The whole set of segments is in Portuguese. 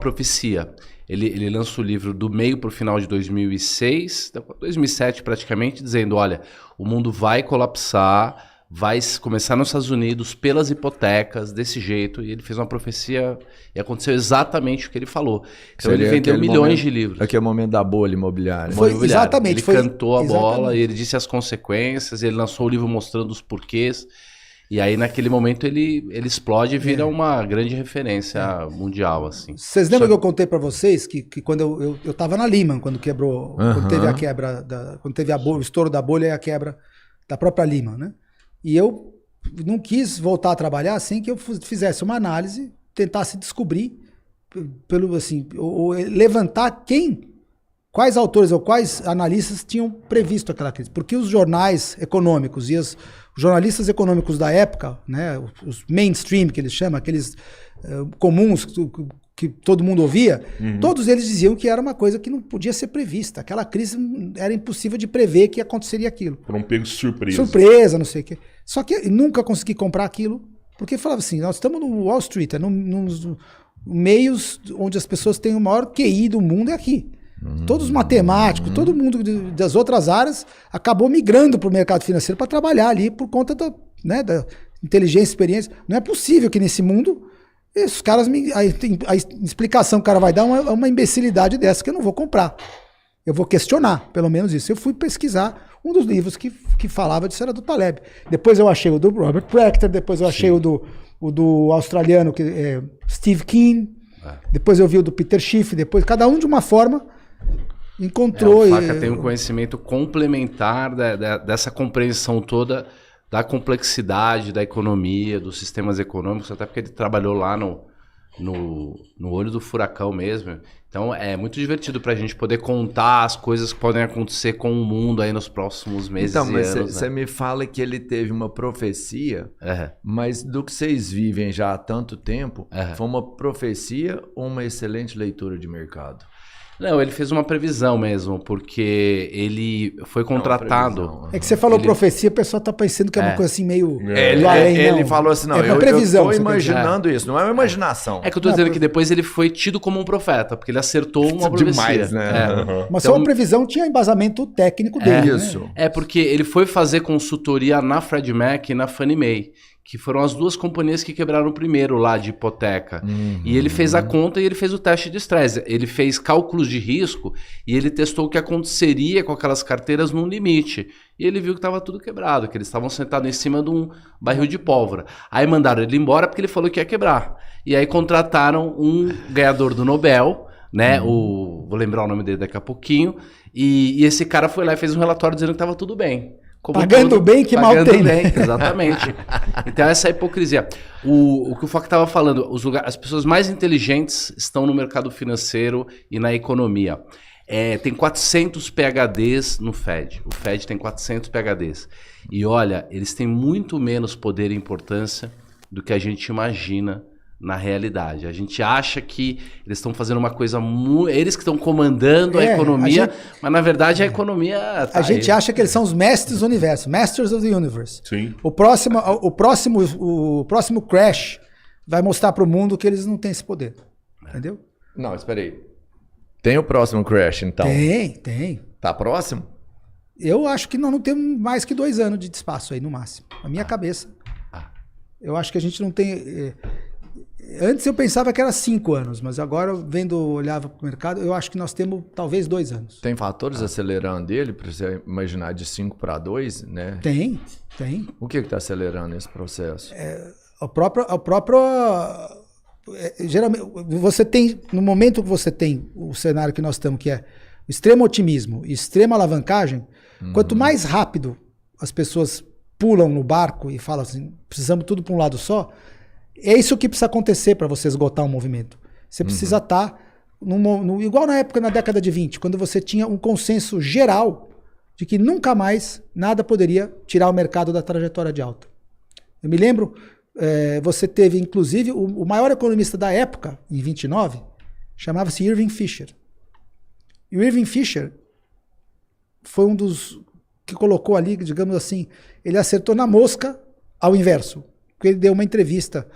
profecia. Ele lança o livro do meio para o final de 2006, 2007 praticamente, dizendo, olha, o mundo vai colapsar, vai começar nos Estados Unidos pelas hipotecas, desse jeito, e ele fez uma profecia e aconteceu exatamente o que ele falou. Então ele vendeu milhões de livros. Aqui é o momento da bolha imobiliária. Exatamente. Ele cantou a bola, e ele disse as consequências, ele lançou o livro mostrando os porquês. E aí, naquele momento, ele explode e vira uma grande referência mundial, assim. Vocês lembram que eu contei para vocês que quando eu tava na Lehman, quando quebrou, quando teve a quebra, quando teve o estouro da bolha e a quebra da própria Lehman, né? E eu não quis voltar a trabalhar sem que eu fizesse uma análise, tentasse descobrir, ou levantar quais autores ou quais analistas tinham previsto aquela crise. Porque os jornais econômicos e os jornalistas econômicos da época, né, os mainstream que eles chamam, aqueles comuns que todo mundo ouvia, todos eles diziam que era uma coisa que não podia ser prevista. Aquela crise era impossível de prever que aconteceria aquilo. Foram pegos de surpresa. Surpresa, não sei o quê. Só que eu nunca consegui comprar aquilo, porque falava assim, nós estamos no Wall Street, nos meios onde as pessoas têm o maior QI do mundo é aqui. Todos os matemáticos, todo mundo das outras áreas acabou migrando para o mercado financeiro para trabalhar ali por conta da inteligência, experiência. Não é possível que nesse mundo os caras a explicação que o cara vai dar é uma imbecilidade dessa que eu não vou comprar. Eu vou questionar, pelo menos isso. Eu fui pesquisar um dos livros que falava disso, era do Taleb. Depois eu achei o do Robert Prechter, depois eu achei o do australiano Steve Keen, depois eu vi o do Peter Schiff, depois cada um de uma forma encontrou. O Faca tem um conhecimento complementar dessa compreensão toda da complexidade da economia, dos sistemas econômicos, até porque ele trabalhou lá no olho do furacão mesmo. Então é muito divertido pra gente poder contar as coisas que podem acontecer com o mundo aí nos próximos meses e anos. Então, mas você me fala que ele teve uma profecia, mas do que vocês vivem já há tanto tempo, foi uma profecia ou uma excelente leitura de mercado? Não, ele fez uma previsão mesmo, porque ele foi contratado. É que você falou profecia, o pessoal tá pensando que é uma coisa assim meio além, ele falou assim, não, é previsão, eu tô imaginando isso, não é uma imaginação. É que eu tô dizendo que depois ele foi tido como um profeta, porque ele acertou uma profecia. Demais, né? Mas só uma previsão tinha embasamento técnico dele. Isso. Né? É porque ele foi fazer consultoria na Freddie Mac e na Fannie Mae, que foram as duas companhias que quebraram primeiro lá de hipoteca. E ele fez a conta e ele fez o teste de estresse. Ele fez cálculos de risco e ele testou o que aconteceria com aquelas carteiras num limite. E ele viu que estava tudo quebrado, que eles estavam sentados em cima de um barril de pólvora. Aí mandaram ele embora porque ele falou que ia quebrar. E aí contrataram um ganhador do Nobel, né? Vou lembrar o nome dele daqui a pouquinho. E esse cara foi lá e fez um relatório dizendo que estava tudo bem. Pagando bem que mal tem. Bem, exatamente. Então essa é a hipocrisia. O que o Fox estava falando, as pessoas mais inteligentes estão no mercado financeiro e na economia. Tem 400 PhDs no Fed. O Fed tem 400 PhDs. E olha, eles têm muito menos poder e importância do que a gente imagina na realidade. A gente acha que eles estão fazendo uma coisa eles que estão comandando a economia, mas na verdade a economia tá a gente acha que eles são os mestres do universo, Masters of the Universe. Sim. O próximo crash vai mostrar para o mundo que eles não têm esse poder. Entendeu? Não, espera aí. Tem o próximo crash, então? Tem. Tá próximo? Eu acho que não temos mais que 2 anos de espaço aí, no máximo. Na minha cabeça. Eu acho que a gente não tem... Antes eu pensava que era 5 anos, mas agora, olhava para o mercado, eu acho que nós temos talvez 2 anos. Tem fatores acelerando ele, para você imaginar de 5 para 2, né? Tem. O que está acelerando esse processo? Geralmente, você tem, no momento que você tem o cenário que nós estamos, que é o extremo otimismo e extrema alavancagem, quanto mais rápido as pessoas pulam no barco e falam assim, precisamos tudo para um lado só, é isso que precisa acontecer para você esgotar um movimento. Você precisa estar, igual na década de 20, quando você tinha um consenso geral de que nunca mais nada poderia tirar o mercado da trajetória de alta. Eu me lembro, você teve inclusive o maior economista da época, em 29, chamava-se Irving Fisher. E o Irving Fisher foi um dos que colocou ali, digamos assim, ele acertou na mosca ao inverso. Porque ele deu uma entrevista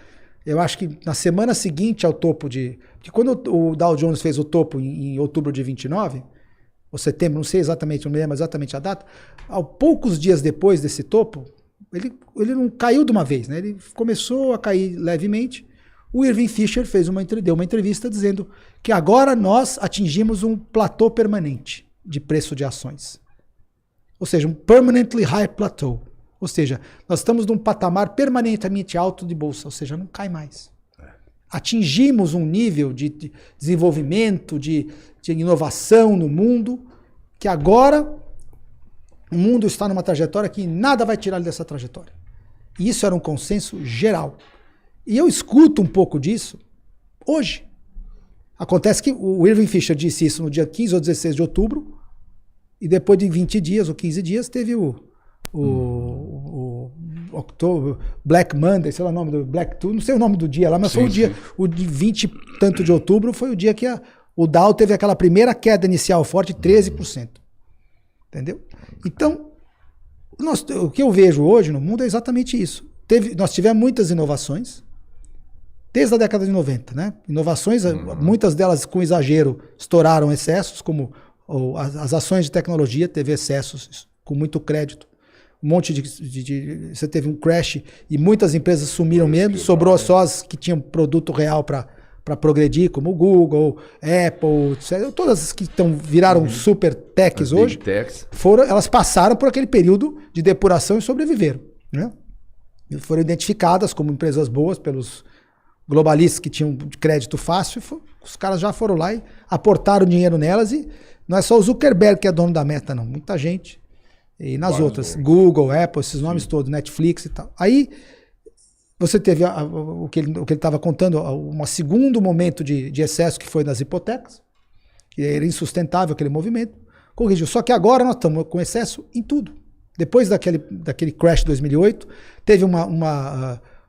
Eu acho que na semana seguinte ao topo de... Porque quando o Dow Jones fez o topo em outubro de 29, ou setembro, não sei exatamente, não me lembro exatamente a data, poucos dias depois desse topo, ele não caiu de uma vez, né? Ele começou a cair levemente. O Irving Fisher deu uma entrevista dizendo que agora nós atingimos um platô permanente de preço de ações. Ou seja, um permanently high plateau. Ou seja, nós estamos num patamar permanentemente alto de bolsa, ou seja, não cai mais. Atingimos um nível de desenvolvimento, de inovação no mundo, que agora o mundo está numa trajetória que nada vai tirar ele dessa trajetória. E isso era um consenso geral. E eu escuto um pouco disso hoje. Acontece que o Irving Fisher disse isso no dia 15 ou 16 de outubro, e depois de 20 dias ou 15 dias teve o Black Monday, sei lá o nome do Black Tuesday, não sei o nome do dia lá, mas foi o dia, o de 20 e tanto de outubro, foi o dia que o Dow teve aquela primeira queda inicial forte, 13%. Entendeu? Então, o que eu vejo hoje no mundo é exatamente isso. Nós tivemos muitas inovações, desde a década de 90, né? Inovações, muitas delas com exagero, estouraram excessos, como as ações de tecnologia, teve excessos com muito crédito. Um monte você teve um crash e muitas empresas sumiram mesmo, sobrou só as que tinham produto real para progredir, como o Google, Apple, todas as que viraram super techs hoje, elas passaram por aquele período de depuração e sobreviveram, né? E foram identificadas como empresas boas pelos globalistas que tinham crédito fácil, os caras já foram lá e aportaram dinheiro nelas, e não é só o Zuckerberg que é dono da Meta, não, muita gente. E nas outras, Google, Apple, esses nomes todos, Netflix e tal. Aí você teve o que ele estava contando, um segundo momento de excesso que foi nas hipotecas, que era insustentável aquele movimento, corrigiu. Só que agora nós estamos com excesso em tudo. Depois daquele crash de 2008, teve um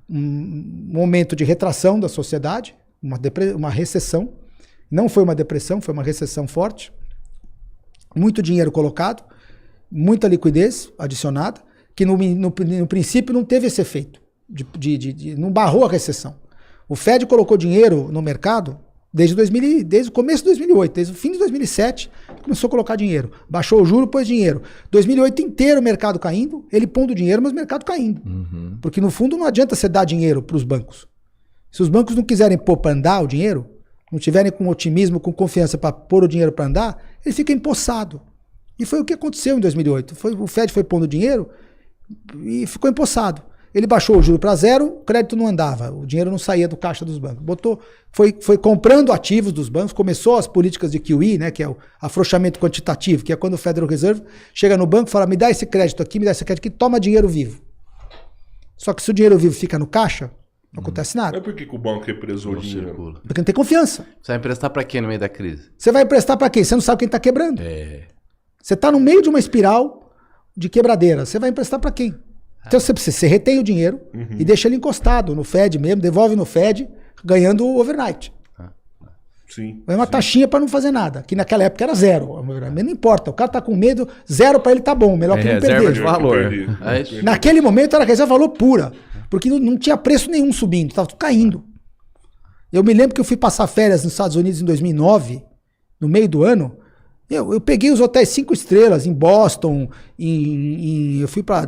momento de retração da sociedade, uma recessão. Não foi uma depressão, foi uma recessão forte. Muito dinheiro colocado, muita liquidez adicionada, que no princípio não teve esse efeito, não barrou a recessão. O Fed colocou dinheiro no mercado desde o começo de 2008, desde o fim de 2007, começou a colocar dinheiro. Baixou o juro, pôs dinheiro. 2008 inteiro o mercado caindo, ele pondo dinheiro, mas o mercado caindo. Uhum. Porque no fundo não adianta você dar dinheiro para os bancos. Se os bancos não quiserem pôr para andar o dinheiro, não tiverem com otimismo, com confiança para pôr o dinheiro para andar, ele fica empossado. E foi o que aconteceu em 2008. O Fed foi pondo dinheiro e ficou empossado. Ele baixou o juro para zero, o crédito não andava, o dinheiro não saía do caixa dos bancos. Foi comprando ativos dos bancos, começou as políticas de QE, né, que é o afrouxamento quantitativo, que é quando o Federal Reserve chega no banco e fala, me dá esse crédito aqui, toma dinheiro vivo. Só que se o dinheiro vivo fica no caixa, não acontece nada. Mas por que o banco represou o dinheiro? Circula. Porque não tem confiança. Você vai emprestar para quem no meio da crise? Você vai emprestar para quem? Você não sabe quem está quebrando. Você está no meio de uma espiral de quebradeira. Você vai emprestar para quem? Então você retém o dinheiro e deixa ele encostado no Fed mesmo, devolve no Fed, ganhando o overnight. Sim. É uma taxinha para não fazer nada, que naquela época era zero. Não importa, o cara tá com medo, zero para ele tá bom, melhor que não perder. De valor. Naquele momento era reserva valor pura, porque não tinha preço nenhum subindo, estava tudo caindo. Eu me lembro que eu fui passar férias nos Estados Unidos em 2009, no meio do ano. Eu peguei os hotéis 5 estrelas em Boston, eu fui para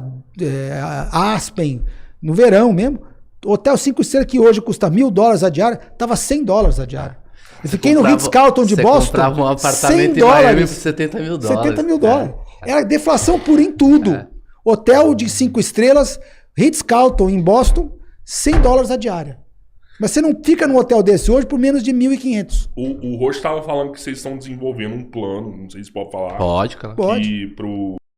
Aspen, no verão mesmo. Hotel 5 estrelas que hoje custa $1.000 a diária, estava $100 a diária. Eu fiquei no Ritz-Carlton de Boston. Você comprava um apartamento em Miami por $70 mil. $70 mil. Era deflação pura em tudo. Hotel de 5 estrelas, Ritz-Carlton em Boston, $100 a diária. Mas você não fica num hotel desse hoje por menos de 1.500. O Rocha estava falando que vocês estão desenvolvendo um plano, não sei se pode falar. Pode, cara. Pode. Pro